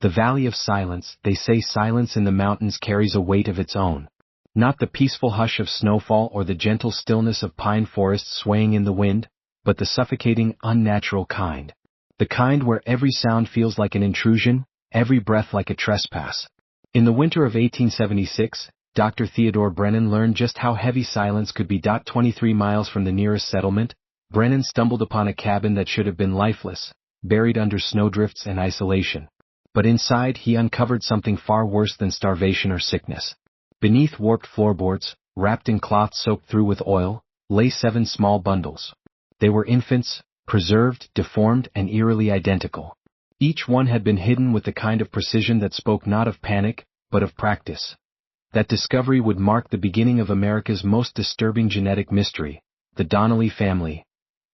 The Valley of Silence. They say silence in the mountains carries a weight of its own. Not the peaceful hush of snowfall or the gentle stillness of pine forests swaying in the wind, but the suffocating, unnatural kind. The kind where every sound feels like an intrusion, every breath like a trespass. In the winter of 1876, Dr. Theodore Brennan learned just how heavy silence could be. 23 miles from the nearest settlement, Brennan stumbled upon a cabin that should have been lifeless, buried under snowdrifts and isolation. But inside he uncovered something far worse than starvation or sickness. Beneath warped floorboards, wrapped in cloth soaked through with oil, lay 7 small bundles. They were infants, preserved, deformed, and eerily identical. Each one had been hidden with the kind of precision that spoke not of panic, but of practice. That discovery would mark the beginning of America's most disturbing genetic mystery, the Donnelly family.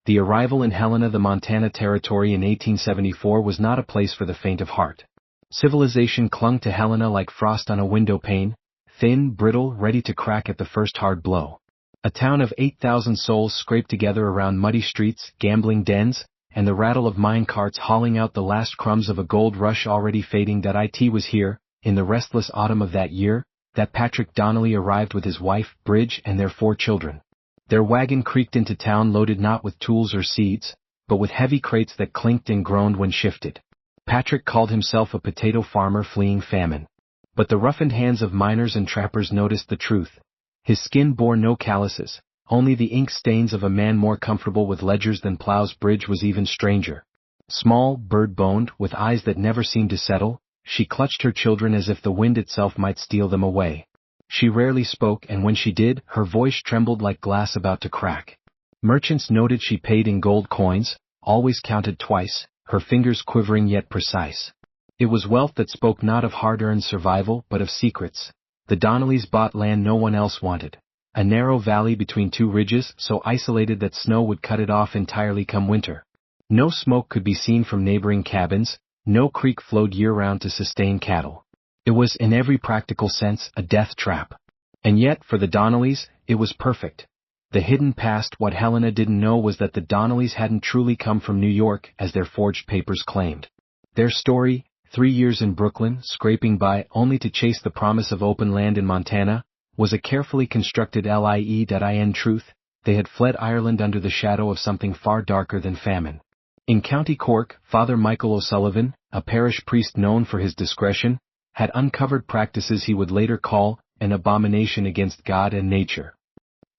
The arrival in Helena, the Montana Territory in 1874 was not a place for the faint of heart. Civilization clung to Helena like frost on a window pane, thin, brittle, ready to crack at the first hard blow. A town of 8,000 souls scraped together around muddy streets, gambling dens, and the rattle of mine carts hauling out the last crumbs of a gold rush already fading. It was here, in the restless autumn of that year, that Patrick Donnelly arrived with his wife, Bridge, and their 4 children. Their wagon creaked into town loaded not with tools or seeds, but with heavy crates that clinked and groaned when shifted. Patrick called himself a potato farmer fleeing famine. But the roughened hands of miners and trappers noticed the truth. His skin bore no calluses, only the ink stains of a man more comfortable with ledgers than plows. Bridge was even stranger. Small, bird-boned, with eyes that never seemed to settle, she clutched her children as if the wind itself might steal them away. She rarely spoke, and when she did, her voice trembled like glass about to crack. Merchants noted she paid in gold coins, always counted twice, her fingers quivering yet precise. It was wealth that spoke not of hard-earned survival but of secrets. The Donnellys bought land no one else wanted. A narrow valley between 2 ridges, so isolated that snow would cut it off entirely come winter. No smoke could be seen from neighboring cabins, no creek flowed year-round to sustain cattle. It was, in every practical sense, a death trap. And yet, for the Donnellys, it was perfect. The hidden past. What Helena didn't know was that the Donnellys hadn't truly come from New York, as their forged papers claimed. Their story, 3 years in Brooklyn, scraping by only to chase the promise of open land in Montana, was a carefully constructed lie.in truth. They had fled Ireland under the shadow of something far darker than famine. In County Cork, Father Michael O'Sullivan, a parish priest known for his discretion, had uncovered practices he would later call an abomination against God and nature.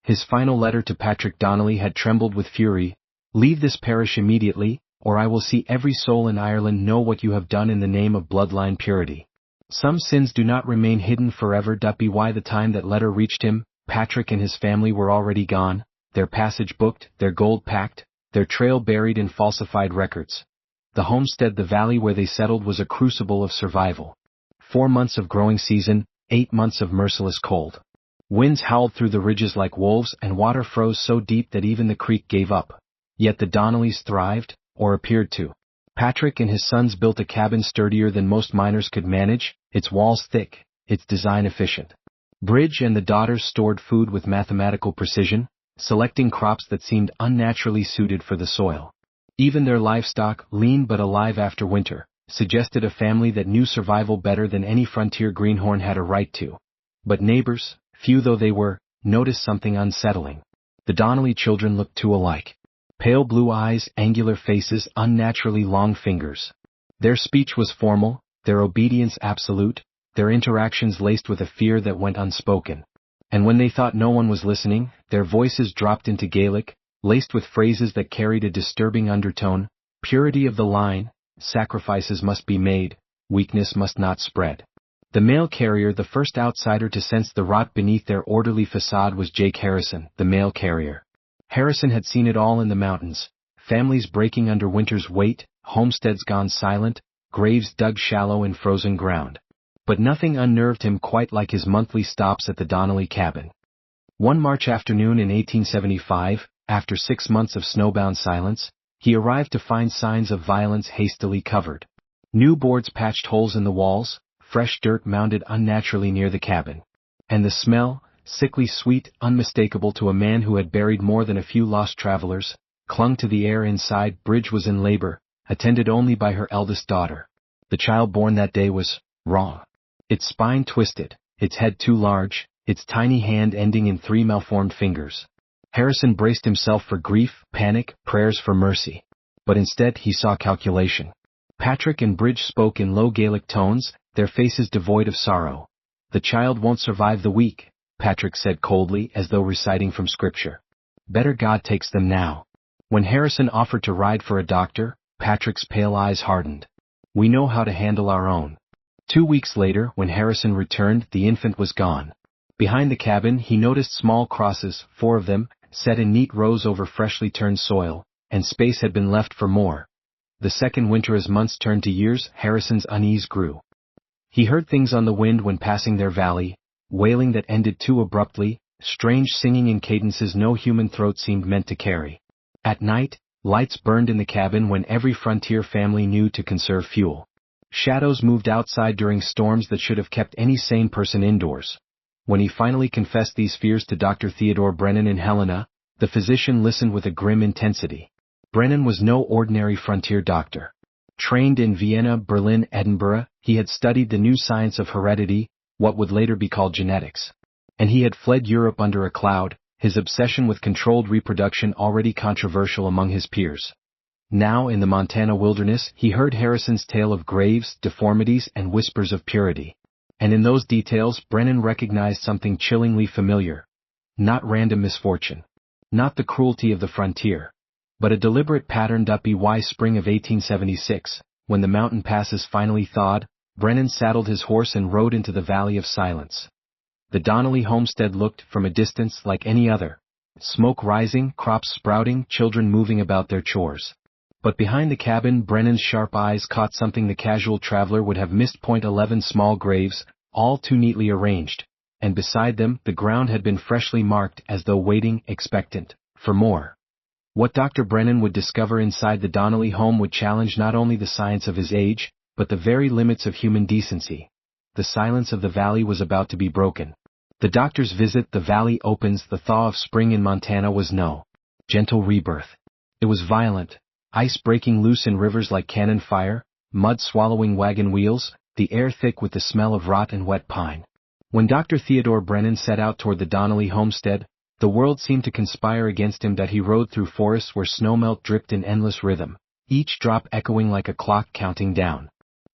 His final letter to Patrick Donnelly had trembled with fury. "Leave this parish immediately, or I will see every soul in Ireland know what you have done in the name of bloodline purity. Some sins do not remain hidden forever." By the time that letter reached him, Patrick and his family were already gone, their passage booked, their gold packed, their trail buried in falsified records. The homestead, the valley where they settled, was a crucible of survival. 4 months of growing season, 8 months of merciless cold. Winds howled through the ridges like wolves, and water froze so deep that even the creek gave up. Yet the Donnellys thrived, or appeared to. Patrick and his sons built a cabin sturdier than most miners could manage, its walls thick, its design efficient. Bridge and the daughters stored food with mathematical precision, selecting crops that seemed unnaturally suited for the soil. Even their livestock, lean but alive after winter, suggested a family that knew survival better than any frontier greenhorn had a right to. But neighbors, few though they were, noticed something unsettling. The Donnelly children looked too alike. Pale blue eyes, angular faces, unnaturally long fingers. Their speech was formal, their obedience absolute, their interactions laced with a fear that went unspoken. And when they thought no one was listening, their voices dropped into Gaelic, laced with phrases that carried a disturbing undertone: purity of the line, sacrifices must be made, weakness must not spread. The mail carrier, the first outsider to sense the rot beneath their orderly facade, was Jake Harrison, the mail carrier. Harrison had seen it all in the mountains: families breaking under winter's weight, homesteads gone silent, graves dug shallow in frozen ground. But nothing unnerved him quite like his monthly stops at the Donnelly cabin. One March afternoon in 1875, after 6 months of snowbound silence, he arrived to find signs of violence hastily covered. New boards patched holes in the walls, fresh dirt mounded unnaturally near the cabin. And the smell, sickly sweet, unmistakable to a man who had buried more than a few lost travelers, clung to the air inside. Bridge was in labor, attended only by her eldest daughter. The child born that day was wrong. Its spine twisted, its head too large, its tiny hand ending in 3 malformed fingers. Harrison braced himself for grief, panic, prayers for mercy. But instead he saw calculation. Patrick and Bridge spoke in low Gaelic tones, their faces devoid of sorrow. "The child won't survive the week," Patrick said coldly, as though reciting from scripture. "Better God takes them now." When Harrison offered to ride for a doctor, Patrick's pale eyes hardened. "We know how to handle our own." 2 weeks later, when Harrison returned, the infant was gone. Behind the cabin he noticed small crosses, 4 of them, set in neat rows over freshly turned soil, and space had been left for more. The second winter, as months turned to years, Harrison's unease grew. He heard things on the wind when passing their valley, wailing that ended too abruptly, strange singing in cadences no human throat seemed meant to carry. At night, lights burned in the cabin when every frontier family knew to conserve fuel. Shadows moved outside during storms that should have kept any sane person indoors. When he finally confessed these fears to Dr. Theodore Brennan in Helena, the physician listened with a grim intensity. Brennan was no ordinary frontier doctor. Trained in Vienna, Berlin, Edinburgh, he had studied the new science of heredity, what would later be called genetics. And he had fled Europe under a cloud, his obsession with controlled reproduction already controversial among his peers. Now, in the Montana wilderness, he heard Harrison's tale of graves, deformities, and whispers of purity. And in those details, Brennan recognized something chillingly familiar. Not random misfortune. Not the cruelty of the frontier. But a deliberate patterned UPY spring of 1876, when the mountain passes finally thawed, Brennan saddled his horse and rode into the Valley of Silence. The Donnelly homestead looked, from a distance, like any other. Smoke rising, crops sprouting, children moving about their chores. But behind the cabin, Brennan's sharp eyes caught something the casual traveler would have missed. 11 small graves, all too neatly arranged, and beside them, the ground had been freshly marked as though waiting, expectant, for more. What Dr. Brennan would discover inside the Donnelly home would challenge not only the science of his age, but the very limits of human decency. The silence of the valley was about to be broken. The doctor's visit, the valley opens, the thaw of spring in Montana was no gentle rebirth. It was violent, ice breaking loose in rivers like cannon fire, mud swallowing wagon wheels, the air thick with the smell of rot and wet pine. When Dr. Theodore Brennan set out toward the Donnelly homestead, the world seemed to conspire against him. That he rode through forests where snowmelt dripped in endless rhythm, each drop echoing like a clock counting down.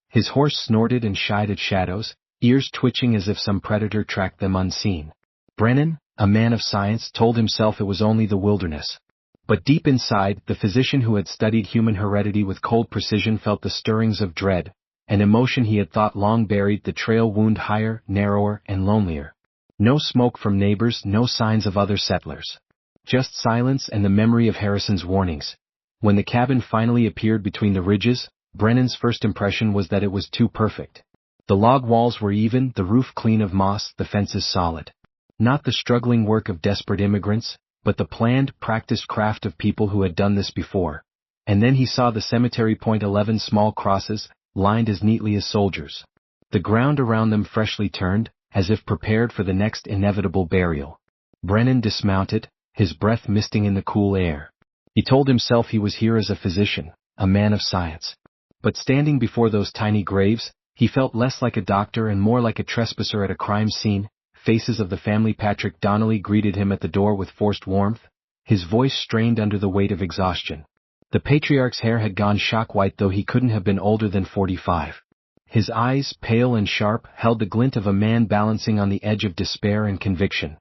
His horse snorted and shied at shadows, ears twitching as if some predator tracked them unseen. Brennan, a man of science, told himself it was only the wilderness. But deep inside, the physician who had studied human heredity with cold precision felt the stirrings of dread, an emotion he had thought long buried. The trail wound higher, narrower, and lonelier. No smoke from neighbors, no signs of other settlers. Just silence and the memory of Harrison's warnings. When the cabin finally appeared between the ridges, Brennan's first impression was that it was too perfect. The log walls were even, the roof clean of moss, the fences solid. Not the struggling work of desperate immigrants, but the planned, practiced craft of people who had done this before. And then he saw the cemetery. 11 small crosses, lined as neatly as soldiers. The ground around them freshly turned, as if prepared for the next inevitable burial. Brennan dismounted, his breath misting in the cool air. He told himself he was here as a physician, a man of science. But standing before those tiny graves, he felt less like a doctor and more like a trespasser at a crime scene. Faces of the family. Patrick Donnelly greeted him at the door with forced warmth, his voice strained under the weight of exhaustion. The patriarch's hair had gone shock white, though he couldn't have been older than 45. His eyes, pale and sharp, held the glint of a man balancing on the edge of despair and conviction.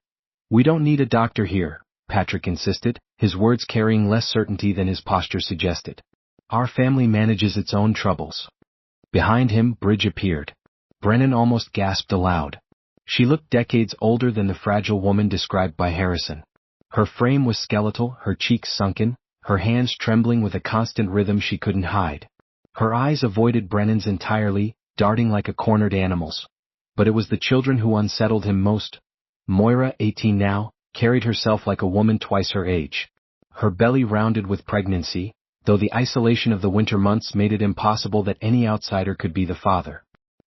"We don't need a doctor here," Patrick insisted, his words carrying less certainty than his posture suggested. "Our family manages its own troubles." Behind him, Bridge appeared. Brennan almost gasped aloud. She looked decades older than the fragile woman described by Harrison. Her frame was skeletal, her cheeks sunken, her hands trembling with a constant rhythm she couldn't hide. Her eyes avoided Brennan's entirely, darting like a cornered animal's. But it was the children who unsettled him most. Moira, 18 now, carried herself like a woman twice her age. Her belly rounded with pregnancy, though the isolation of the winter months made it impossible that any outsider could be the father.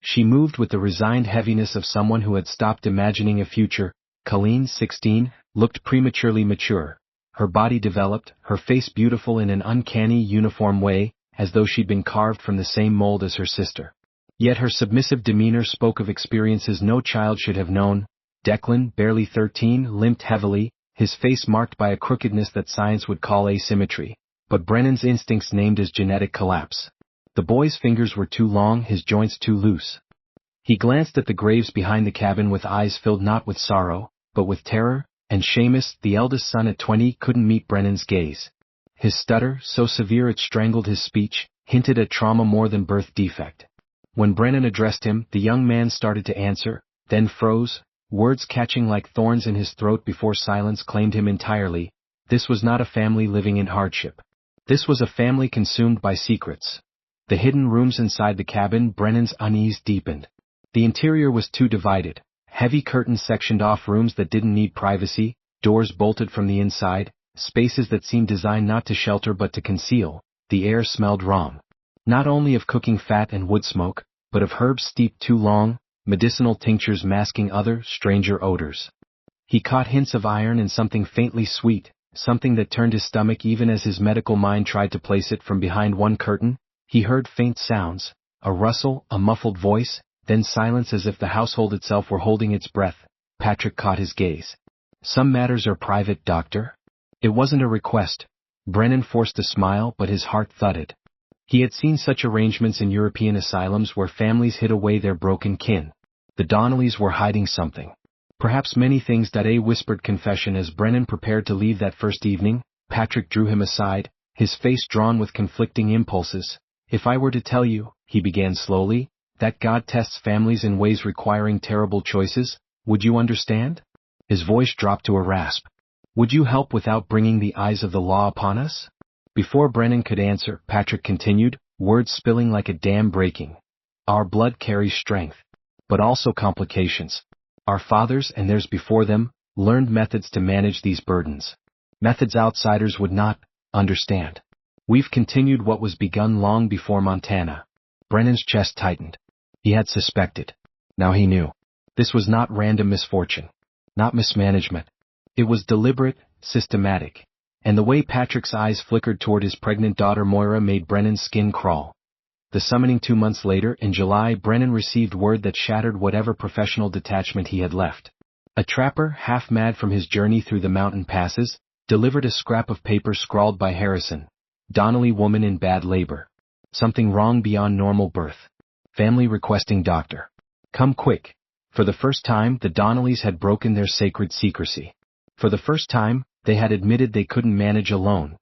She moved with the resigned heaviness of someone who had stopped imagining a future. Colleen, 16, looked prematurely mature. Her body developed, her face beautiful in an uncanny, uniform way, as though she'd been carved from the same mold as her sister. Yet her submissive demeanor spoke of experiences no child should have known. Declan, barely 13, limped heavily, his face marked by a crookedness that science would call asymmetry, but Brennan's instincts named as genetic collapse. The boy's fingers were too long, his joints too loose. He glanced at the graves behind the cabin with eyes filled not with sorrow, but with terror, and Seamus, the eldest son at 20, couldn't meet Brennan's gaze. His stutter, so severe it strangled his speech, hinted at trauma more than birth defect. When Brennan addressed him, the young man started to answer, then froze, words catching like thorns in his throat before silence claimed him entirely. This was not a family living in hardship. This was a family consumed by secrets. The hidden rooms inside the cabin, Brennan's unease deepened. The interior was too divided. Heavy curtains sectioned off rooms that didn't need privacy, doors bolted from the inside, spaces that seemed designed not to shelter but to conceal. The air smelled wrong. Not only of cooking fat and wood smoke, but of herbs steeped too long, medicinal tinctures masking other, stranger odors. He caught hints of iron and something faintly sweet, something that turned his stomach even as his medical mind tried to place it from behind one curtain. He heard faint sounds, a rustle, a muffled voice, then silence as if the household itself were holding its breath. Patrick caught his gaze. Some matters are private, doctor. It wasn't a request. Brennan forced a smile, but his heart thudded. He had seen such arrangements in European asylums where families hid away their broken kin. The Donnellys were hiding something. Perhaps many things. A whispered confession as Brennan prepared to leave that first evening. Patrick drew him aside, his face drawn with conflicting impulses. If I were to tell you, he began slowly, that God tests families in ways requiring terrible choices, would you understand? His voice dropped to a rasp. Would you help without bringing the eyes of the law upon us? Before Brennan could answer, Patrick continued, words spilling like a dam breaking. Our blood carries strength, but also complications. Our fathers and theirs before them learned methods to manage these burdens. Methods outsiders would not understand. We've continued what was begun long before Montana. Brennan's chest tightened. He had suspected. Now he knew. This was not random misfortune. Not mismanagement. It was deliberate, systematic. And the way Patrick's eyes flickered toward his pregnant daughter Moira made Brennan's skin crawl. The summoning 2 months later, in July, Brennan received word that shattered whatever professional detachment he had left. A trapper, half mad from his journey through the mountain passes, delivered a scrap of paper scrawled by Harrison. Donnelly woman in bad labor. Something wrong beyond normal birth. Family requesting doctor. Come quick. For the first time, the Donnellys had broken their sacred secrecy. For the first time, they had admitted they couldn't manage alone.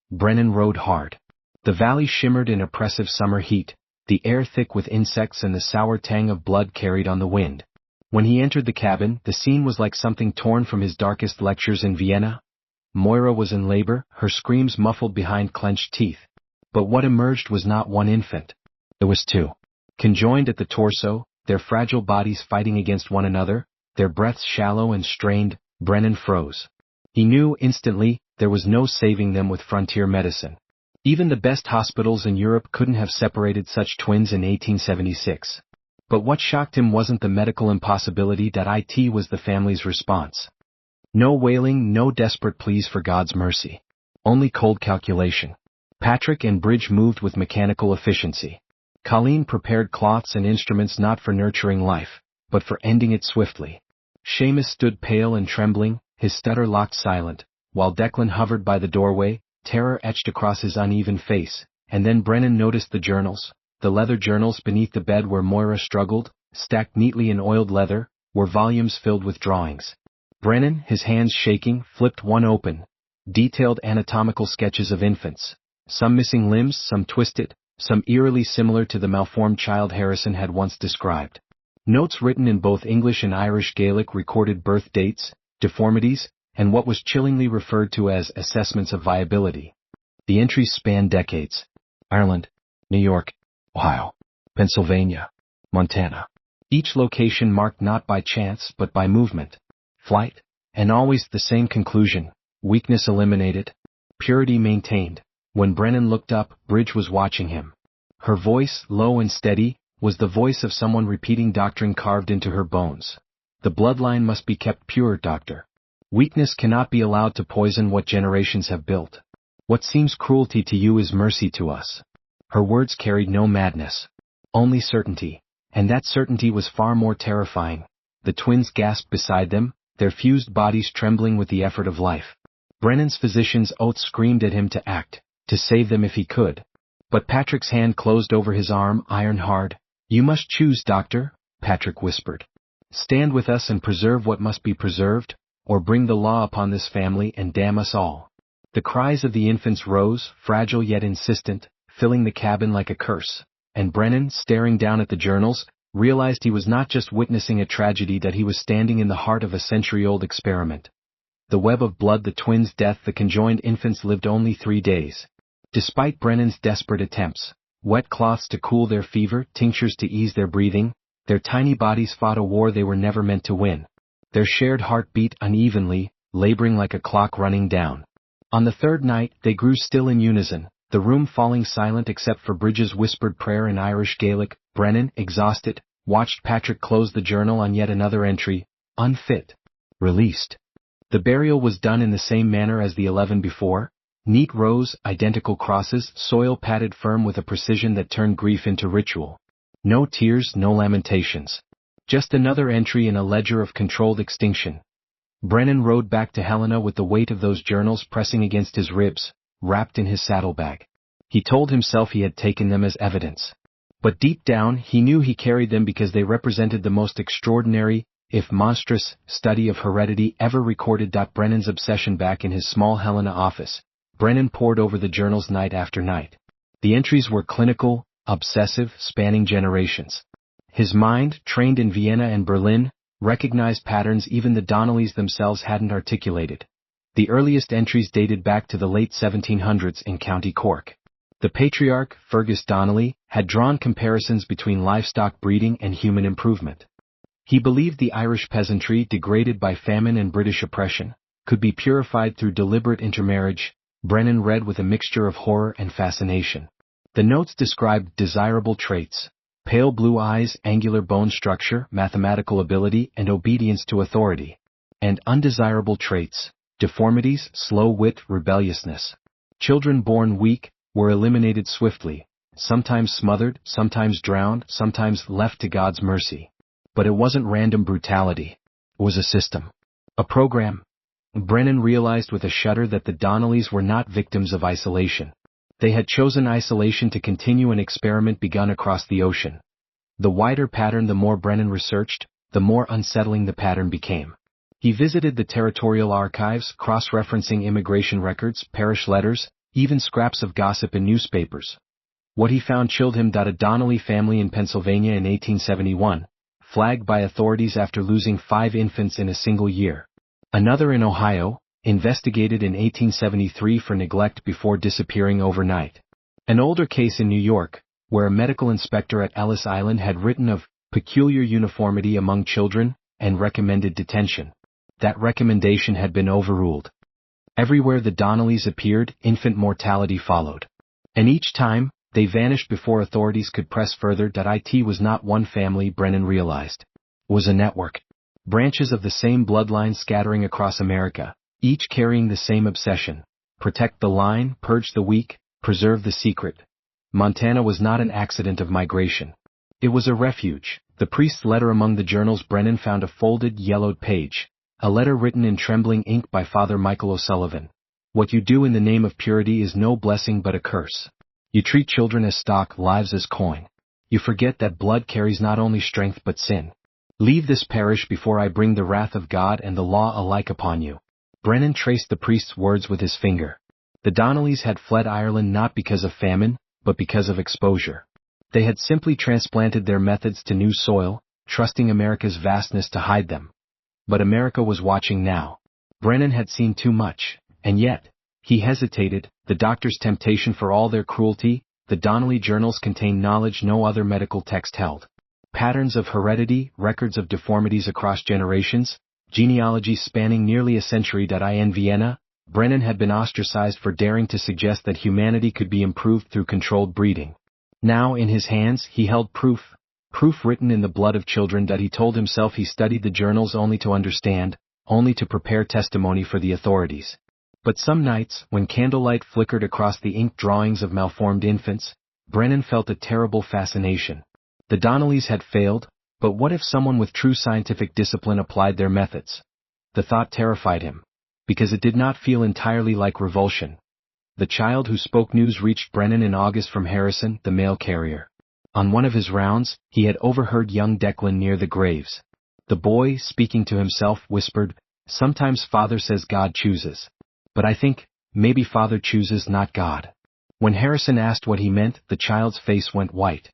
Brennan rode hard. The valley shimmered in oppressive summer heat, the air thick with insects and the sour tang of blood carried on the wind. When he entered the cabin, the scene was like something torn from his darkest lectures in Vienna. Moira was in labor, her screams muffled behind clenched teeth. But what emerged was not one infant. It was two. Conjoined at the torso, their fragile bodies fighting against one another, their breaths shallow and strained. Brennan froze. He knew instantly there was no saving them with frontier medicine. Even the best hospitals in Europe couldn't have separated such twins in 1876. But what shocked him wasn't the medical impossibility. It was the family's response. No wailing, no desperate pleas for God's mercy. Only cold calculation. Patrick and Bridge moved with mechanical efficiency. Colleen prepared cloths and instruments not for nurturing life, but for ending it swiftly. Seamus stood pale and trembling, his stutter locked silent, while Declan hovered by the doorway, terror etched across his uneven face. And then Brennan noticed the journals, the leather journals beneath the bed where Moira struggled, stacked neatly in oiled leather, were volumes filled with drawings. Brennan, his hands shaking, flipped one open. Detailed anatomical sketches of infants. Some missing limbs, some twisted, some eerily similar to the malformed child Harrison had once described. Notes written in both English and Irish Gaelic recorded birth dates, deformities, and what was chillingly referred to as assessments of viability. The entries spanned decades. Ireland, New York, Ohio, Pennsylvania, Montana. Each location marked not by chance but by movement, flight, and always the same conclusion: weakness eliminated, purity maintained. When Brennan looked up, Bridge was watching him. Her voice, low and steady, was the voice of someone repeating doctrine carved into her bones. The bloodline must be kept pure, doctor. Weakness cannot be allowed to poison what generations have built. What seems cruelty to you is mercy to us. Her words carried no madness. Only certainty. And that certainty was far more terrifying. The twins gasped beside them, their fused bodies trembling with the effort of life. Brennan's physician's oath screamed at him to act, to save them if he could. But Patrick's hand closed over his arm, iron hard. "You must choose, doctor," Patrick whispered. "Stand with us and preserve what must be preserved, or bring the law upon this family and damn us all." The cries of the infants rose, fragile yet insistent, filling the cabin like a curse, and Brennan, staring down at the journals, realized he was not just witnessing a tragedy, that he was standing in the heart of a century-old experiment. The web of blood, the twins' death, the conjoined infants lived only 3 days. Despite Brennan's desperate attempts, wet cloths to cool their fever, tinctures to ease their breathing, their tiny bodies fought a war they were never meant to win. Their shared heart beat unevenly, laboring like a clock running down. On the third night, they grew still in unison, the room falling silent except for Bridges' whispered prayer in Irish Gaelic. Brennan, exhausted, watched Patrick close the journal on yet another entry: unfit. Released. The burial was done in the same manner as the 11 before. Neat rows, identical crosses, soil patted firm with a precision that turned grief into ritual. No tears, no lamentations. Just another entry in a ledger of controlled extinction. Brennan rode back to Helena with the weight of those journals pressing against his ribs, wrapped in his saddlebag. He told himself he had taken them as evidence. But deep down, he knew he carried them because they represented the most extraordinary, if monstrous, study of heredity ever recorded. Brennan's obsession. Back in his small Helena office, Brennan pored over the journals night after night. The entries were clinical, obsessive, spanning generations. His mind, trained in Vienna and Berlin, recognized patterns even the Donnellys themselves hadn't articulated. The earliest entries dated back to the late 1700s in County Cork. The patriarch, Fergus Donnelly, had drawn comparisons between livestock breeding and human improvement. He believed the Irish peasantry, degraded by famine and British oppression, could be purified through deliberate intermarriage. Brennan read with a mixture of horror and fascination. The notes described desirable traits: pale blue eyes, angular bone structure, mathematical ability, and obedience to authority. And undesirable traits: deformities, slow wit, rebelliousness. Children born weak were eliminated swiftly, sometimes smothered, sometimes drowned, sometimes left to God's mercy. But it wasn't random brutality. It was a system. A program. Brennan realized with a shudder that the Donnellys were not victims of isolation. They had chosen isolation to continue an experiment begun across the ocean. The wider pattern, the more Brennan researched, the more unsettling the pattern became. He visited the territorial archives, cross-referencing immigration records, parish letters, even scraps of gossip in newspapers. What he found chilled him. A Donnelly family in Pennsylvania in 1871, flagged by authorities after losing 5 infants in a single year. Another in Ohio, investigated in 1873 for neglect before disappearing overnight. An older case in New York, where a medical inspector at Ellis Island had written of peculiar uniformity among children and recommended detention. That recommendation had been overruled. Everywhere the Donnellys appeared, infant mortality followed. And each time, they vanished before authorities could press further. It was not one family, Brennan realized. It was a network. Branches of the same bloodline scattering across America, each carrying the same obsession: protect the line, purge the weak, preserve the secret. Montana was not an accident of migration. It was a refuge. The priest's letter among the journals. Brennan found a folded, yellowed page, a letter written in trembling ink by Father Michael O'Sullivan. What you do in the name of purity is no blessing but a curse. You treat children as stock, lives as coin. You forget that blood carries not only strength but sin. Leave this parish before I bring the wrath of God and the law alike upon you. Brennan traced the priest's words with his finger. The Donnellys had fled Ireland not because of famine, but because of exposure. They had simply transplanted their methods to new soil, trusting America's vastness to hide them. But America was watching now. Brennan had seen too much, and yet, he hesitated. The doctor's temptation, for all their cruelty, the Donnelly journals contained knowledge no other medical text held. Patterns of heredity, records of deformities across generations, genealogies spanning nearly a century. In Vienna, Brennan had been ostracized for daring to suggest that humanity could be improved through controlled breeding. Now in his hands he held proof written in the blood of children. He told himself he studied the journals only to understand, only to prepare testimony for the authorities. But some nights, when candlelight flickered across the ink drawings of malformed infants, Brennan felt a terrible fascination. The Donnellys had failed, but what if someone with true scientific discipline applied their methods? The thought terrified him, because it did not feel entirely like revulsion. The child who spoke news reached Brennan in August from Harrison, the mail carrier. On one of his rounds, he had overheard young Declan near the graves. The boy, speaking to himself, whispered, "Sometimes Father says God chooses. But I think, maybe Father chooses not God." When Harrison asked what he meant, the child's face went white.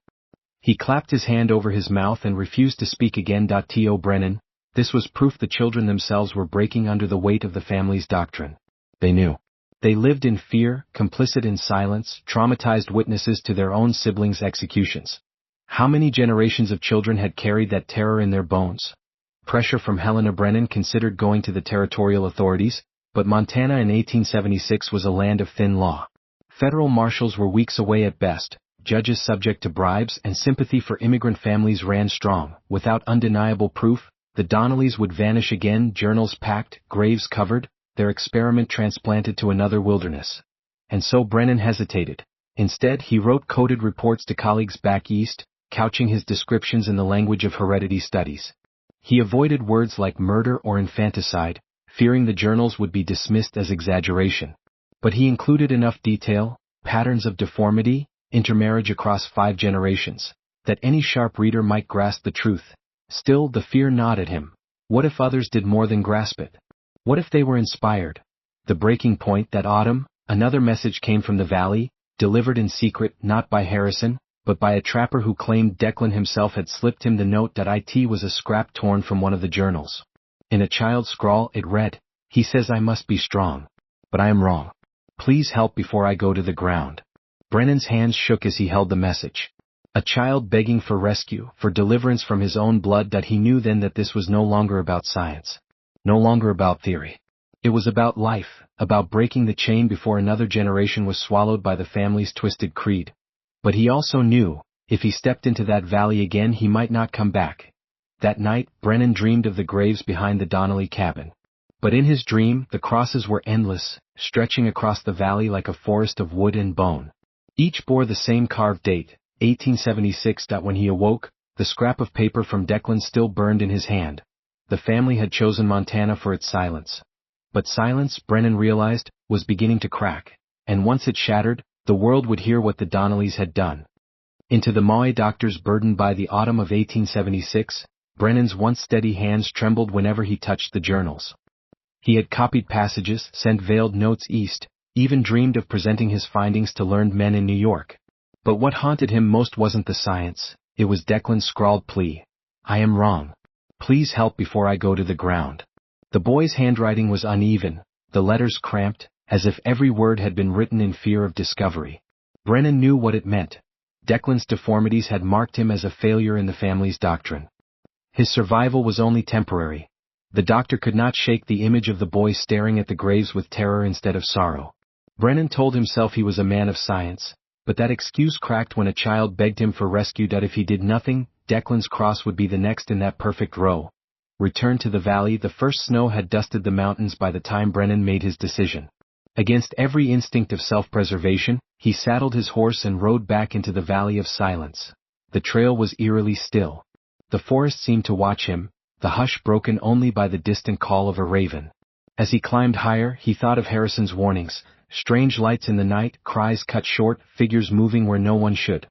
He clapped his hand over his mouth and refused to speak again. To Brennan, this was proof the children themselves were breaking under the weight of the family's doctrine. They knew. They lived in fear, complicit in silence, traumatized witnesses to their own siblings' executions. How many generations of children had carried that terror in their bones? Pressure from Helena. Brennan considered going to the territorial authorities, but Montana in 1876 was a land of thin law. Federal marshals were weeks away at best, judges subject to bribes, and sympathy for immigrant families ran strong. Without undeniable proof, the Donnellys would vanish again, journals packed, graves covered, their experiment transplanted to another wilderness. And so Brennan hesitated. Instead, he wrote coded reports to colleagues back east, couching his descriptions in the language of heredity studies. He avoided words like murder or infanticide, fearing the journals would be dismissed as exaggeration. But he included enough detail, patterns of deformity, intermarriage across 5 generations, that any sharp reader might grasp the truth. Still, the fear gnawed at him. What if others did more than grasp it? What if they were inspired? The breaking point that autumn, another message came from the valley, delivered in secret, not by Harrison, but by a trapper who claimed Declan himself had slipped him the note. It was a scrap torn from one of the journals. In a child's scrawl, it read, "He says I must be strong. But I am wrong. Please help before I go to the ground." Brennan's hands shook as he held the message. A child begging for rescue, for deliverance from his own blood. He knew then that this was no longer about science. No longer about theory. It was about life, about breaking the chain before another generation was swallowed by the family's twisted creed. But he also knew, if he stepped into that valley again he might not come back. That night, Brennan dreamed of the graves behind the Donnelly cabin. But in his dream, the crosses were endless, stretching across the valley like a forest of wood and bone. Each bore the same carved date, 1876. When he awoke, the scrap of paper from Declan still burned in his hand. The family had chosen Montana for its silence. But silence, Brennan realized, was beginning to crack, and once it shattered, the world would hear what the Donnellys had done. Into the Maui doctors burdened by the autumn of 1876, Brennan's once steady hands trembled whenever he touched the journals. He had copied passages, sent veiled notes east, even dreamed of presenting his findings to learned men in New York. But what haunted him most wasn't the science, it was Declan's scrawled plea. "I am wrong. Please help before I go to the ground." The boy's handwriting was uneven, the letters cramped, as if every word had been written in fear of discovery. Brennan knew what it meant. Declan's deformities had marked him as a failure in the family's doctrine. His survival was only temporary. The doctor could not shake the image of the boy staring at the graves with terror instead of sorrow. Brennan told himself he was a man of science, but that excuse cracked when a child begged him for rescue. If he did nothing, Declan's cross would be the next in that perfect row. Return to the valley. The first snow had dusted the mountains by the time Brennan made his decision. Against every instinct of self-preservation, he saddled his horse and rode back into the valley of silence. The trail was eerily still. The forest seemed to watch him, the hush broken only by the distant call of a raven. As he climbed higher, he thought of Harrison's warnings: strange lights in the night, cries cut short, figures moving where no one should.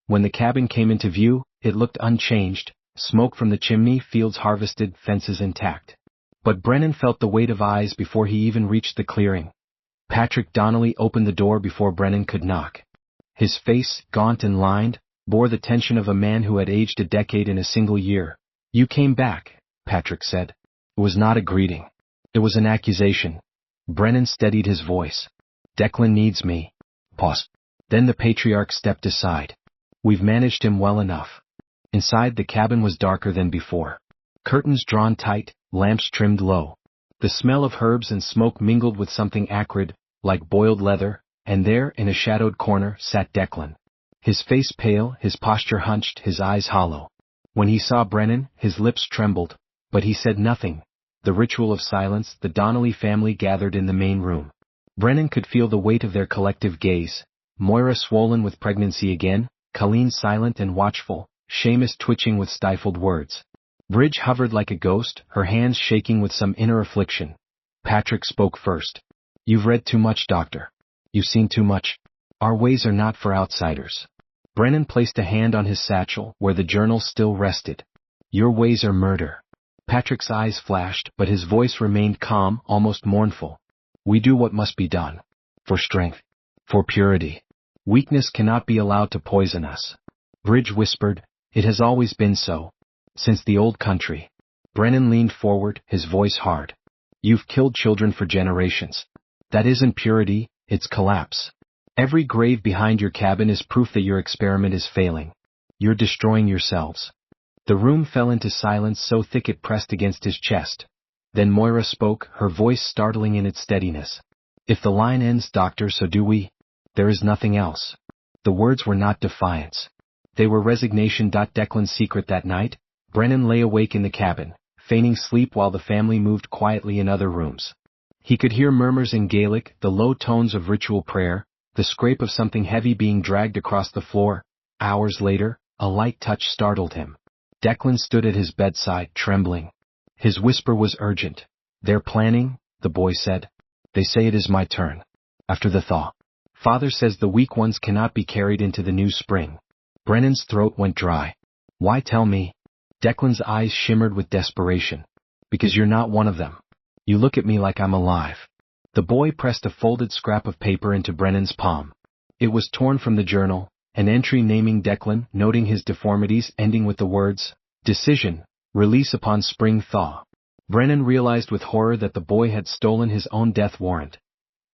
When the cabin came into view, it looked unchanged, smoke from the chimney, fields harvested, fences intact. But Brennan felt the weight of eyes before he even reached the clearing. Patrick Donnelly opened the door before Brennan could knock. His face, gaunt and lined, bore the tension of a man who had aged a decade in a single year. "You came back," Patrick said. It was not a greeting. It was an accusation. Brennan steadied his voice. "Declan needs me." Pause. Then the patriarch stepped aside. "We've managed him well enough." Inside, the cabin was darker than before. Curtains drawn tight, lamps trimmed low. The smell of herbs and smoke mingled with something acrid, like boiled leather, and there, in a shadowed corner, sat Declan. His face pale, his posture hunched, his eyes hollow. When he saw Brennan, his lips trembled, but he said nothing. The ritual of silence. The Donnelly family gathered in the main room. Brennan could feel the weight of their collective gaze, Moira swollen with pregnancy again, Colleen silent and watchful, Seamus twitching with stifled words. Bridge hovered like a ghost, her hands shaking with some inner affliction. Patrick spoke first. You've read too much, Doctor. You've seen too much. Our ways are not for outsiders. Brennan placed a hand on his satchel, where the journal still rested. Your ways are murder. Patrick's eyes flashed, but his voice remained calm, almost mournful. We do what must be done. For strength. For purity. Weakness cannot be allowed to poison us. Bridge whispered, It has always been so. Since the old country. Brennan leaned forward, his voice hard. You've killed children for generations. That isn't purity, it's collapse. Every grave behind your cabin is proof that your experiment is failing. You're destroying yourselves. The room fell into silence so thick it pressed against his chest. Then Moira spoke, her voice startling in its steadiness. If the line ends, Doctor, so do we. There is nothing else. The words were not defiance. They were resignation. Declan's secret that night. Brennan lay awake in the cabin, feigning sleep while the family moved quietly in other rooms. He could hear murmurs in Gaelic, the low tones of ritual prayer, the scrape of something heavy being dragged across the floor. Hours later, a light touch startled him. Declan stood at his bedside, trembling. His whisper was urgent. They're planning, the boy said. They say it is my turn. After the thaw. Father says the weak ones cannot be carried into the new spring. Brennan's throat went dry. Why tell me? Declan's eyes shimmered with desperation. Because you're not one of them. You look at me like I'm alive. The boy pressed a folded scrap of paper into Brennan's palm. It was torn from the journal, an entry naming Declan, noting his deformities, ending with the words, Decision, release upon spring thaw. Brennan realized with horror that the boy had stolen his own death warrant.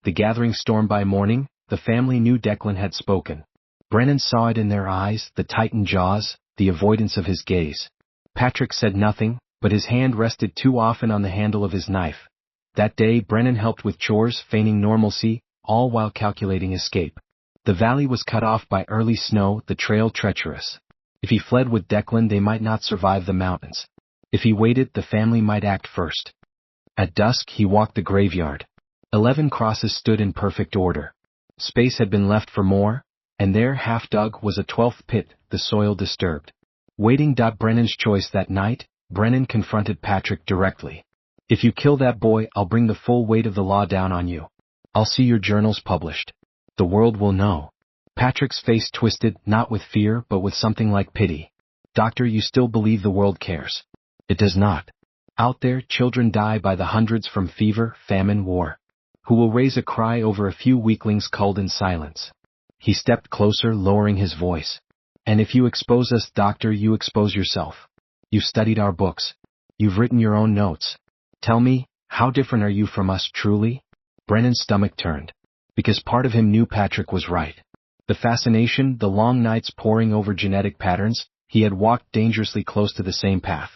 The gathering storm by morning, the family knew Declan had spoken. Brennan saw it in their eyes, the tightened jaws, the avoidance of his gaze. Patrick said nothing, but his hand rested too often on the handle of his knife. That day Brennan helped with chores, feigning normalcy, all while calculating escape. The valley was cut off by early snow, the trail treacherous. If he fled with Declan they might not survive the mountains. If he waited, the family might act first. At dusk he walked the graveyard. 11 crosses stood in perfect order. Space had been left for more, and there, half dug, was a 12th pit, the soil disturbed. Waiting. Brennan's choice that night, Brennan confronted Patrick directly. If you kill that boy, I'll bring the full weight of the law down on you. I'll see your journals published. The world will know. Patrick's face twisted, not with fear, but with something like pity. Doctor, you still believe the world cares? It does not. Out there, children die by the hundreds from fever, famine, war. Who will raise a cry over a few weaklings culled in silence? He stepped closer, lowering his voice. And if you expose us, Doctor, you expose yourself. You've studied our books. You've written your own notes. Tell me, how different are you from us, truly? Brennan's stomach turned. Because part of him knew Patrick was right. The fascination, the long nights poring over genetic patterns, he had walked dangerously close to the same path.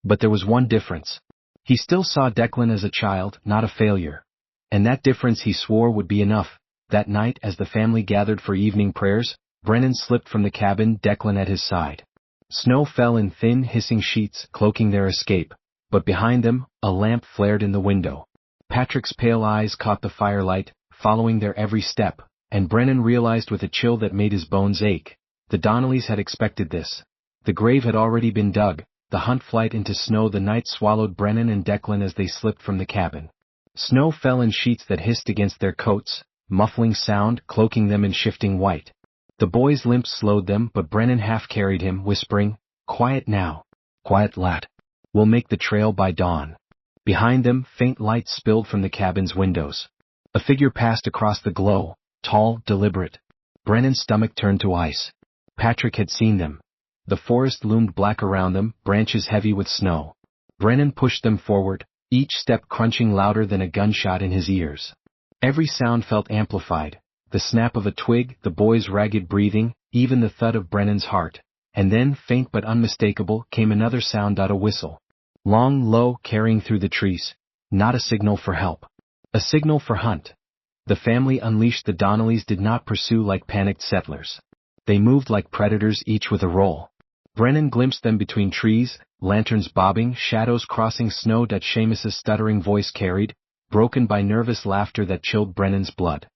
But there was one difference. He still saw Declan as a child, not a failure. And that difference he swore would be enough. That night, as the family gathered for evening prayers, Brennan slipped from the cabin, Declan at his side. Snow fell in thin, hissing sheets, cloaking their escape, but behind them, a lamp flared in the window. Patrick's pale eyes caught the firelight, following their every step, and Brennan realized with a chill that made his bones ache. The Donnellys had expected this. The grave had already been dug, the hunt flight into snow. The night swallowed Brennan and Declan as they slipped from the cabin. Snow fell in sheets that hissed against their coats, muffling sound, cloaking them in shifting white. The boy's limp slowed them, but Brennan half carried him, whispering, Quiet now. Quiet, lad. We'll make the trail by dawn. Behind them, faint light spilled from the cabin's windows. A figure passed across the glow, tall, deliberate. Brennan's stomach turned to ice. Patrick had seen them. The forest loomed black around them, branches heavy with snow. Brennan pushed them forward, each step crunching louder than a gunshot in his ears. Every sound felt amplified. The snap of a twig, the boy's ragged breathing, even the thud of Brennan's heart. And then, faint but unmistakable, came another sound. A whistle. Long, low, carrying through the trees. Not a signal for help. A signal for hunt. The family unleashed. The Donnellys did not pursue like panicked settlers. They moved like predators, each with a role. Brennan glimpsed them between trees, lanterns bobbing, shadows crossing snow. Seamus's stuttering voice carried, broken by nervous laughter that chilled Brennan's blood.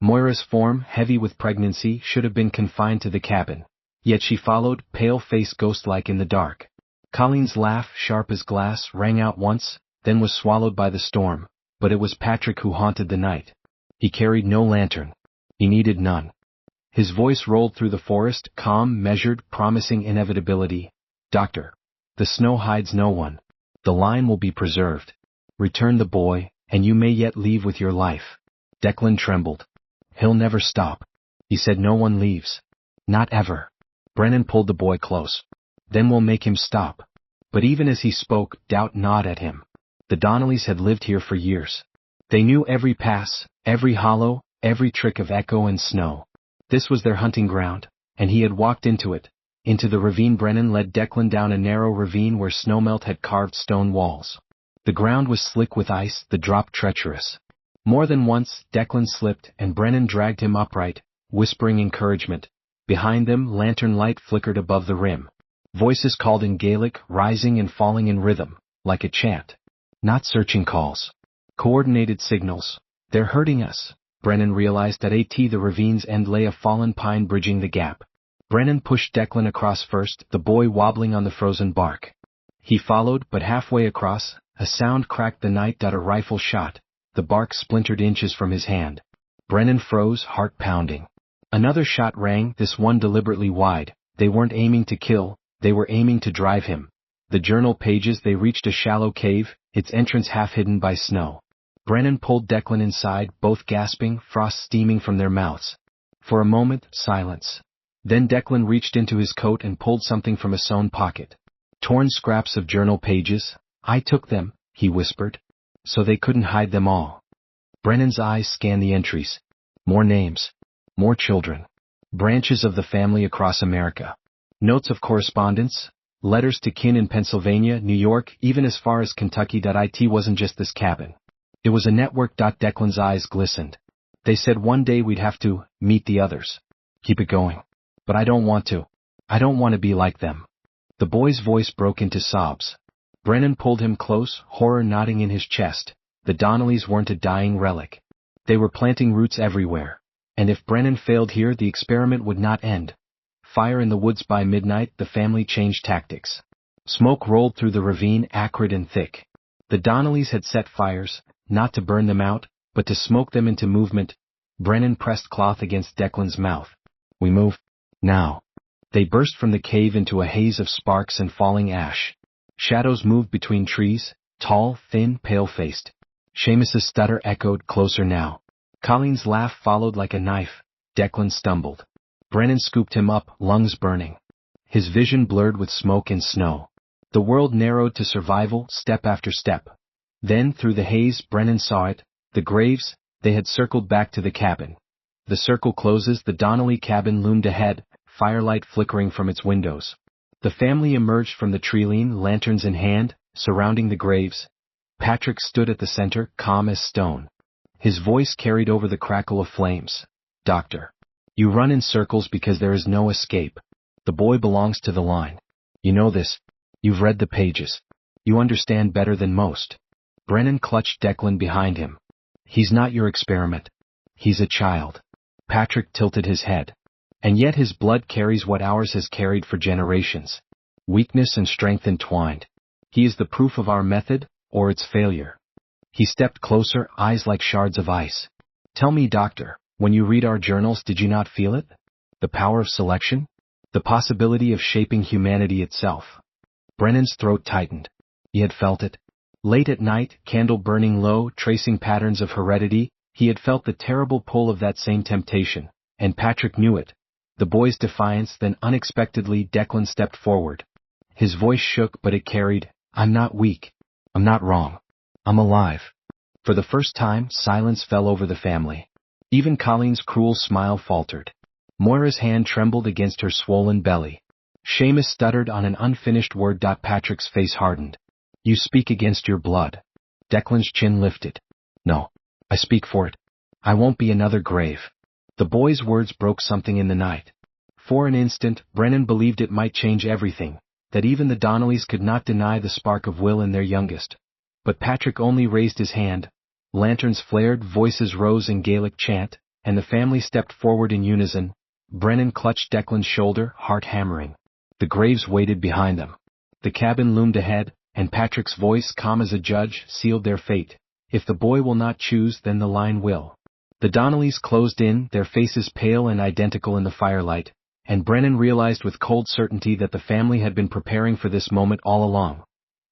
Moira's form, heavy with pregnancy, should have been confined to the cabin. Yet she followed, pale-face ghost-like in the dark. Colleen's laugh, sharp as glass, rang out once, then was swallowed by the storm, but it was Patrick who haunted the night. He carried no lantern. He needed none. His voice rolled through the forest, calm, measured, promising inevitability. Doctor. The snow hides no one. The line will be preserved. Return the boy, and you may yet leave with your life. Declan trembled. He'll never stop. He said no one leaves. Not ever. Brennan pulled the boy close. Then we'll make him stop. But even as he spoke, doubt gnawed at him. The Donnellys had lived here for years. They knew every pass, every hollow, every trick of echo and snow. This was their hunting ground, and he had walked into it. Into the ravine. Brennan led Declan down a narrow ravine where snowmelt had carved stone walls. The ground was slick with ice, the drop treacherous. More than once, Declan slipped, and Brennan dragged him upright, whispering encouragement. Behind them, lantern light flickered above the rim. Voices called in Gaelic, rising and falling in rhythm, like a chant. Not searching calls. Coordinated signals. They're hurting us. Brennan realized that at the ravine's end lay a fallen pine bridging the gap. Brennan pushed Declan across first, the boy wobbling on the frozen bark. He followed, but halfway across, a sound cracked the night. A rifle shot. The bark splintered inches from his hand. Brennan froze, heart pounding. Another shot rang, this one deliberately wide. They weren't aiming to kill, they were aiming to drive him. The journal pages. They reached a shallow cave, its entrance half hidden by snow. Brennan pulled Declan inside, both gasping, frost steaming from their mouths. For a moment, silence. Then Declan reached into his coat and pulled something from a sewn pocket. Torn scraps of journal pages. I took them, he whispered. So they couldn't hide them all. Brennan's eyes scanned the entries. More names. More children. Branches of the family across America. Notes of correspondence. Letters to kin in Pennsylvania, New York, even as far as Kentucky. It wasn't just this cabin. It was a network. Declan's eyes glistened. They said one day we'd have to meet the others. Keep it going. But I don't want to. I don't want to be like them. The boy's voice broke into sobs. Brennan pulled him close, horror knotting in his chest. The Donnellys weren't a dying relic. They were planting roots everywhere. And if Brennan failed here, the experiment would not end. Fire in the woods. By midnight, the family changed tactics. Smoke rolled through the ravine, acrid and thick. The Donnellys had set fires, not to burn them out, but to smoke them into movement. Brennan pressed cloth against Declan's mouth. We move. Now. They burst from the cave into a haze of sparks and falling ash. Shadows moved between trees, tall, thin, pale-faced. Seamus's stutter echoed, closer now. Colleen's laugh followed like a knife. Declan stumbled. Brennan scooped him up, lungs burning. His vision blurred with smoke and snow. The world narrowed to survival, step after step. Then, through the haze, Brennan saw it. The graves. They had circled back to the cabin. The circle closes. The Donnelly cabin loomed ahead, firelight flickering from its windows. The family emerged from the treeline, lanterns in hand, surrounding the graves. Patrick stood at the center, calm as stone. His voice carried over the crackle of flames. Doctor. You run in circles because there is no escape. The boy belongs to the line. You know this. You've read the pages. You understand better than most. Brennan clutched Declan behind him. He's not your experiment. He's a child. Patrick tilted his head. And yet his blood carries what ours has carried for generations. Weakness and strength entwined. He is the proof of our method, or its failure. He stepped closer, eyes like shards of ice. Tell me, doctor, when you read our journals, did you not feel it? The power of selection? The possibility of shaping humanity itself. Brennan's throat tightened. He had felt it. Late at night, candle burning low, tracing patterns of heredity, he had felt the terrible pull of that same temptation, and Patrick knew it. The boy's defiance. Then unexpectedly Declan stepped forward. His voice shook, but it carried, I'm not weak. I'm not wrong. I'm alive. For the first time, silence fell over the family. Even Colleen's cruel smile faltered. Moira's hand trembled against her swollen belly. Seamus stuttered on an unfinished word. Patrick's face hardened. You speak against your blood. Declan's chin lifted. No. I speak for it. I won't be another grave. The boy's words broke something in the night. For an instant, Brennan believed it might change everything, that even the Donnellys could not deny the spark of will in their youngest. But Patrick only raised his hand. Lanterns flared, voices rose in Gaelic chant, and the family stepped forward in unison. Brennan clutched Declan's shoulder, heart hammering. The graves waited behind them. The cabin loomed ahead, and Patrick's voice, calm as a judge, sealed their fate. If the boy will not choose, then the line will. The Donnellys closed in, their faces pale and identical in the firelight, and Brennan realized with cold certainty that the family had been preparing for this moment all along.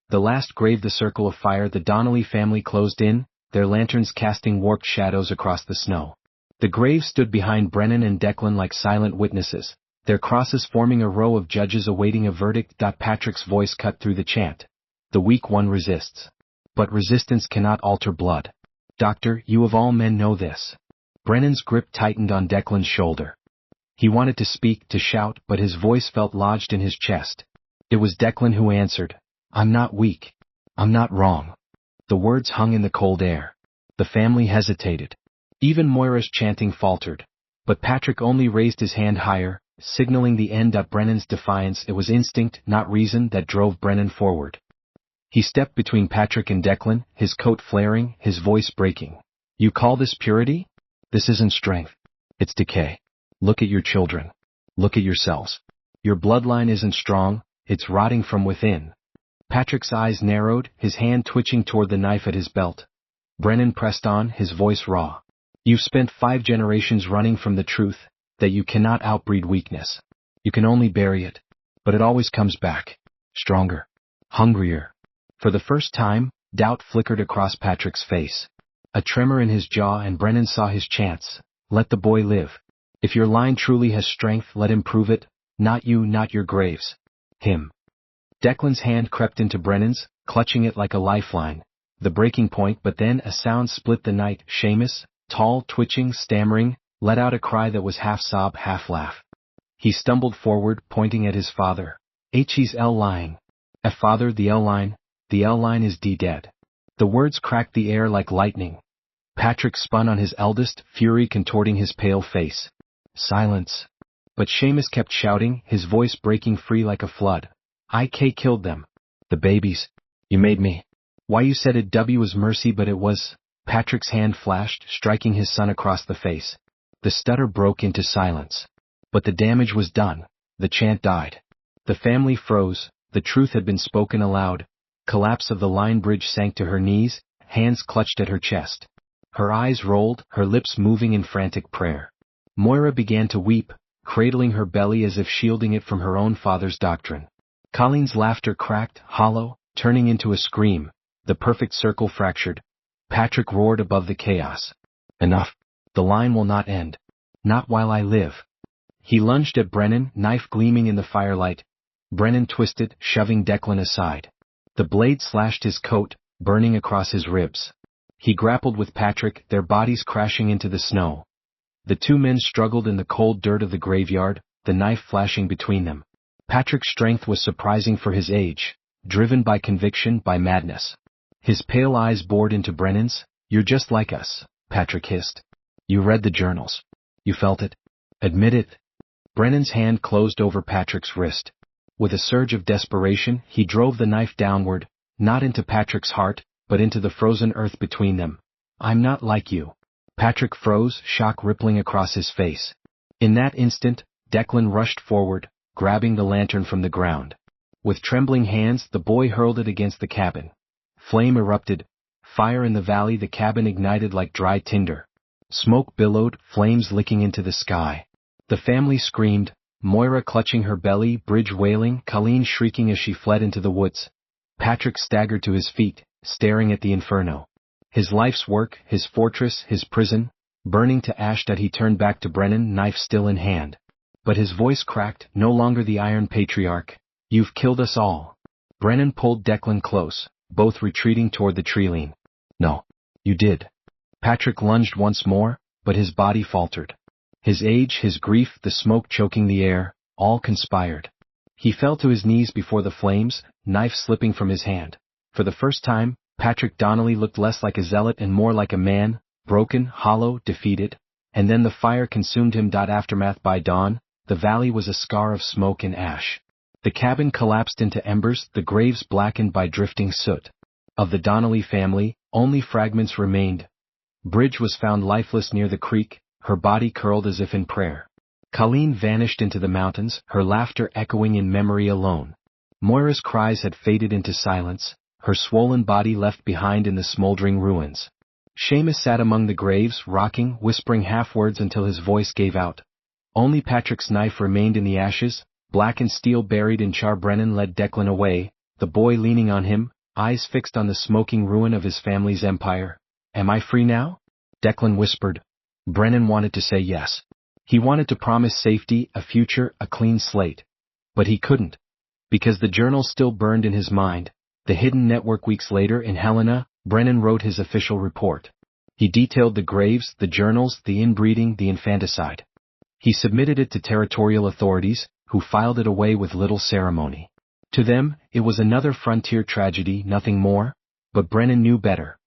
The last graved the circle of fire. The Donnelly family closed in, their lanterns casting warped shadows across the snow. The graves stood behind Brennan and Declan like silent witnesses, their crosses forming a row of judges awaiting a verdict. Patrick's voice cut through the chant. The weak one resists. But resistance cannot alter blood. Doctor, you of all men know this. Brennan's grip tightened on Declan's shoulder. He wanted to speak, to shout, but his voice felt lodged in his chest. It was Declan who answered. I'm not weak. I'm not wrong. The words hung in the cold air. The family hesitated. Even Moira's chanting faltered. But Patrick only raised his hand higher, signaling the end. Brennan's defiance, it was instinct, not reason, that drove Brennan forward. He stepped between Patrick and Declan, his coat flaring, his voice breaking. You call this purity? This isn't strength. It's decay. Look at your children. Look at yourselves. Your bloodline isn't strong, it's rotting from within. Patrick's eyes narrowed, his hand twitching toward the knife at his belt. Brennan pressed on, his voice raw. You've spent 5 generations running from the truth, that you cannot outbreed weakness. You can only bury it. But it always comes back. Stronger. Hungrier. For the first time, doubt flickered across Patrick's face. A tremor in his jaw, and Brennan saw his chance. Let the boy live. If your line truly has strength, let him prove it. Not you, not your graves. Him. Declan's hand crept into Brennan's, clutching it like a lifeline. The breaking point, but then a sound split the night. Seamus, tall, twitching, stammering, let out a cry that was half sob, half laugh. He stumbled forward, pointing at his father. He's L line. Father, the L line is dead. The words cracked the air like lightning. Patrick spun on his eldest, fury contorting his pale face. Silence. But Seamus kept shouting, his voice breaking free like a flood. I killed them. The babies. You made me. Why you said it was mercy, but it was. Patrick's hand flashed, striking his son across the face. The stutter broke into silence. But the damage was done. The chant died. The family froze. The truth had been spoken aloud. Collapse of the line. Bridge sank to her knees, hands clutched at her chest. Her eyes rolled, her lips moving in frantic prayer. Moira began to weep, cradling her belly as if shielding it from her own father's doctrine. Colleen's laughter cracked, hollow, turning into a scream. The perfect circle fractured. Patrick roared above the chaos. Enough. The line will not end. Not while I live. He lunged at Brennan, knife gleaming in the firelight. Brennan twisted, shoving Declan aside. The blade slashed his coat, burning across his ribs. He grappled with Patrick, their bodies crashing into the snow. The two men struggled in the cold dirt of the graveyard, the knife flashing between them. Patrick's strength was surprising for his age, driven by conviction, by madness. His pale eyes bored into Brennan's. You're just like us, Patrick hissed. You read the journals. You felt it. Admit it. Brennan's hand closed over Patrick's wrist. With a surge of desperation, he drove the knife downward, not into Patrick's heart, but into the frozen earth between them. I'm not like you. Patrick froze, shock rippling across his face. In that instant, Declan rushed forward, grabbing the lantern from the ground. With trembling hands, the boy hurled it against the cabin. Flame erupted. Fire in the valley. The cabin ignited like dry tinder. Smoke billowed, flames licking into the sky. The family screamed, Moira clutching her belly, Bridge wailing, Colleen shrieking as she fled into the woods. Patrick staggered to his feet, staring at the inferno. His life's work, his fortress, his prison, burning to ash. He turned back to Brennan, knife still in hand. But his voice cracked, no longer the Iron Patriarch. You've killed us all. Brennan pulled Declan close, both retreating toward the treeline. No. You did. Patrick lunged once more, but his body faltered. His age, his grief, the smoke choking the air, all conspired. He fell to his knees before the flames, knife slipping from his hand. For the first time, Patrick Donnelly looked less like a zealot and more like a man, broken, hollow, defeated. And then the fire consumed him. Aftermath. By dawn, the valley was a scar of smoke and ash. The cabin collapsed into embers, the graves blackened by drifting soot. Of the Donnelly family, only fragments remained. Bridge was found lifeless near the creek, her body curled as if in prayer. Colleen vanished into the mountains, her laughter echoing in memory alone. Moira's cries had faded into silence, her swollen body left behind in the smoldering ruins. Seamus sat among the graves, rocking, whispering half-words until his voice gave out. Only Patrick's knife remained in the ashes, black and steel buried in char. Brennan led Declan away, the boy leaning on him, eyes fixed on the smoking ruin of his family's empire. "Am I free now?" Declan whispered. Brennan wanted to say yes. He wanted to promise safety, a future, a clean slate. But he couldn't. Because the journal still burned in his mind. The hidden network. Weeks later in Helena, Brennan wrote his official report. He detailed the graves, the journals, the inbreeding, the infanticide. He submitted it to territorial authorities, who filed it away with little ceremony. To them, it was another frontier tragedy, nothing more. But Brennan knew better.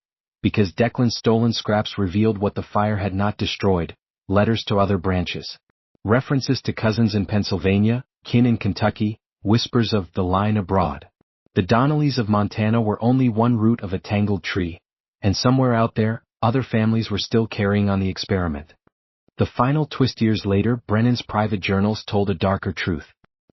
Because Declan's stolen scraps revealed what the fire had not destroyed: letters to other branches. References to cousins in Pennsylvania, kin in Kentucky, whispers of the line abroad. The Donnellys of Montana were only one root of a tangled tree. And somewhere out there, other families were still carrying on the experiment. The final twist. Years later, Brennan's private journals told a darker truth.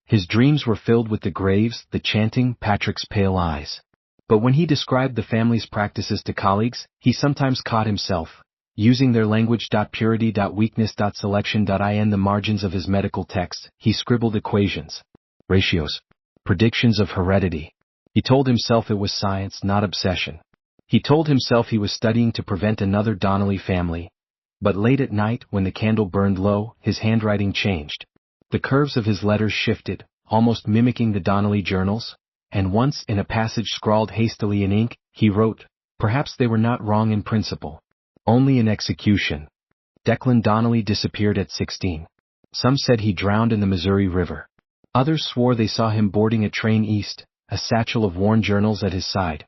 His dreams were filled with the graves, the chanting, Patrick's pale eyes. But when he described the family's practices to colleagues, he sometimes caught himself using their language. Purity. Weakness. Selection. In the margins of his medical texts, he scribbled equations, ratios, predictions of heredity. He told himself it was science, not obsession. He told himself he was studying to prevent another Donnelly family. But late at night, when the candle burned low, his handwriting changed. The curves of his letters shifted, almost mimicking the Donnelly journals. And once, in a passage scrawled hastily in ink, he wrote, "Perhaps they were not wrong in principle, only in execution." Declan Donnelly disappeared at 16. Some said he drowned in the Missouri River. Others swore they saw him boarding a train east, a satchel of worn journals at his side.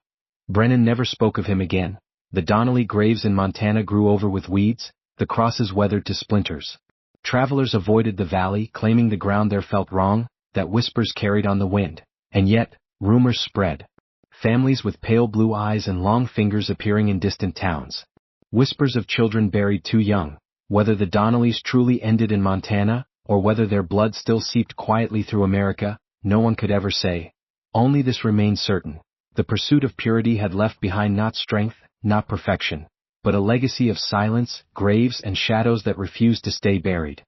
Brennan never spoke of him again. The Donnelly graves in Montana grew over with weeds, the crosses weathered to splinters. Travelers avoided the valley, claiming the ground there felt wrong, that whispers carried on the wind. And yet, rumors spread. Families with pale blue eyes and long fingers appearing in distant towns. Whispers of children buried too young. Whether the Donnellys truly ended in Montana, or whether their blood still seeped quietly through America, no one could ever say. Only this remained certain: the pursuit of purity had left behind not strength, not perfection, but a legacy of silence, graves, and shadows that refused to stay buried.